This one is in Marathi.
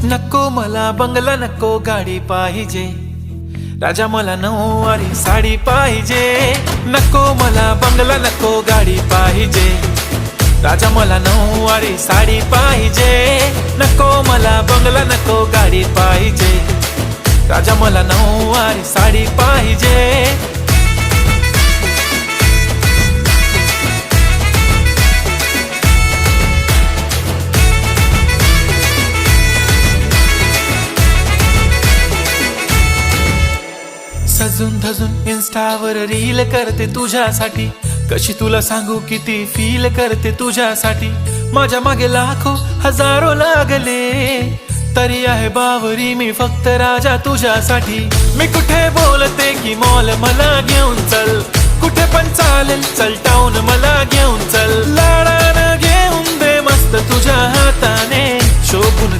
नको मला बंगला, नको गाडी पाहिजे, राजा मला नऊवारी साडी पाहिजे. नको मला बंगला, नको गाडी पाहिजे, राजा मला नऊवारी साडी पाहिजे. नको मला बंगला, नको गाडी पाहिजे, राजा मला नऊवारी साडी पाहिजे. सजून धजून इन्स्टावर रील करते तुझ्यासाठी, कशी तुला सांगू किती फील करते तुझ्यासाठी. माझ्या मागे लाखो हजारो लागले, तरी आहे बावरी मी फक्त राजा तुझ्यासाठी. मी कुठे बोलते की मॉल मला घेऊन चल, कुठे पण चालेल चल टाऊन मला घेऊन चल. लाडानं घेऊन दे मस्त तुझ्या हाताने, शोभून